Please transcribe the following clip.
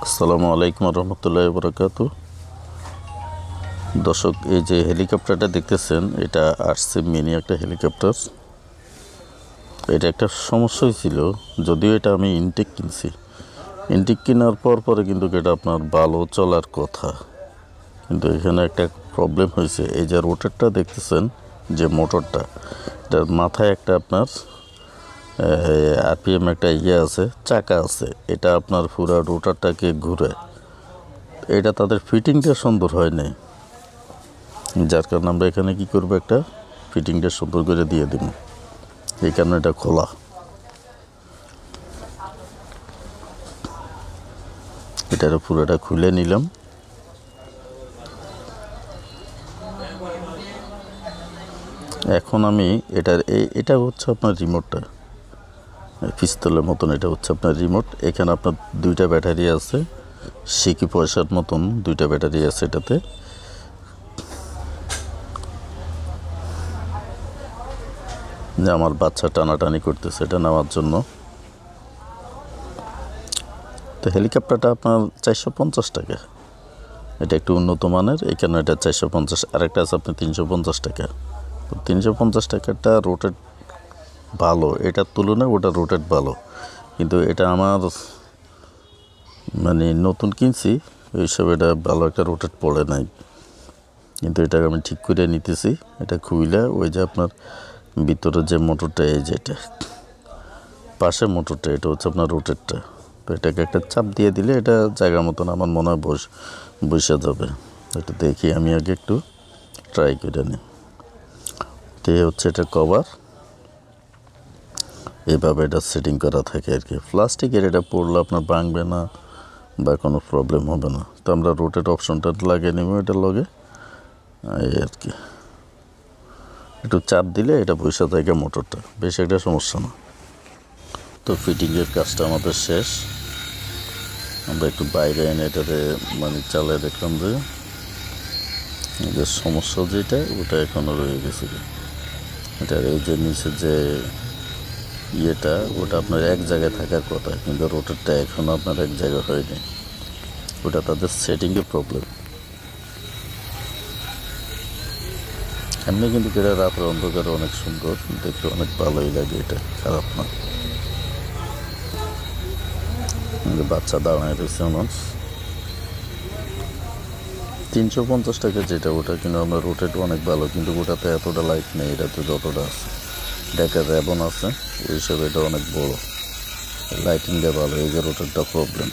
আসসালামু আলাইকুম রহমতুল্লাহি বারাকাতু। দর্শক, এই যে হেলিকপ্টারটা দেখতেছেন, এটা আরসি মিনি একটা হেলিকপ্টার। এটা একটা সমস্যা হয়েছিল, যদিও এটা আমি ইনটেক কিনছি। ইনটেক কেনার পরে কিন্তু এটা আপনার ভালো চলার কথা, কিন্তু এখানে একটা প্রবলেম হয়েছে। এই যে রোটারটা দেখতেছেন, যে মোটরটা, এটার মাথায় একটা আপনার আরপিএম একটা আছে, চাকা আছে। এটা আপনার পুরো রোটারটাকে ঘুরে, এটা তাদের ফিটিংটা সুন্দর হয় নাই, যার কারণে আমরা এখানে কি করবো, একটা ফিটিংটা সুন্দর করে দিয়ে দিব। এই কারণে এটা খোলা। এটার পুরোটা খুলে নিলাম। এখন আমি এটা হচ্ছে আপনার রিমোটটা, পিস্তলের মতন। এটা হচ্ছে আপনার রিমোট। এখানে আপনার দুইটা ব্যাটারি আছে, সিকি পয়সার মতন দুইটা ব্যাটারি আছে এটাতে। যে আমার বাচ্চা টানাটানি করতেছে এটা নেওয়ার জন্য। তো হেলিকপ্টারটা আপনার 450 টাকা, এটা একটু উন্নত মানের, এখানে এটা 450। আরেকটা আছে আপনার 350 টাকা। তো 350 টাকাটা রোটেট ভালো, এটার তুলনায় ওটা রোটেট ভালো, কিন্তু এটা আমার মানে নতুন কিনছি, ওইসব এটা ভালো একটা রোটেট পড়ে নাই। কিন্তু এটাকে আমি ঠিক করে নিতেছি। এটা খুইলে ওই যে আপনার ভিতরে যে মোটরটা, এই যে এটা পাশে মোটরটা, এটা হচ্ছে আপনার রোটেটটা। তো এটাকে একটা চাপ দিয়ে দিলে এটা জায়গার মতন আমার মনে হয় বসে যাবে। এটা দেখি আমি আগে একটু ট্রাই করে নিই। তো এই হচ্ছে এটা কভার, এইভাবে এটা সেটিং করা থাকে আর কি। প্লাস্টিকের এটা পড়লে আপনার ভাঙবে না বা কোনো প্রবলেম হবে না। তো আমরা রোটেট অপশনটা লাগিয়ে নেব এটার লগে, এই আর কি। একটু চাপ দিলে এটা বসে থাকে মোটরটা, বেশ একটা সমস্যা না। তো ফিটিংয়ের কাজটা আমাদের শেষ। আমরা একটু বাইরে এনে এটাতে মানে চালিয়ে দেখলাম যে সমস্যা যেটা, ওটা এখনও রয়ে গেছে। এটার এই যে নিচে যে ইয়েটা, ওটা আপনার এক জায়গায় থাকার কথা, কিন্তু রোটারটা এখনও আপনার এক জায়গায় হয়নি। ওটা তাদের সেটিংয়ে প্রবলেম। এমনি কিন্তু এটা রাতের অন্ধকারে অনেক সুন্দর দেখতে, অনেক ভালোই লাগে, এটা খারাপ না। বাচ্চা দাঁড়ায় রয়েছে আমার। 350 টাকা যেটা, ওটা কিন্তু আমার রোটেট অনেক ভালো, কিন্তু ওটাতে এতটা লাইট নেই, এটাতে যতটা আছে। এটা র্যাবন আছে, ওই হিসাবে এটা অনেক বড়, লাইটিংটা ভালো। এই যে রোটেটটা প্রবলেম।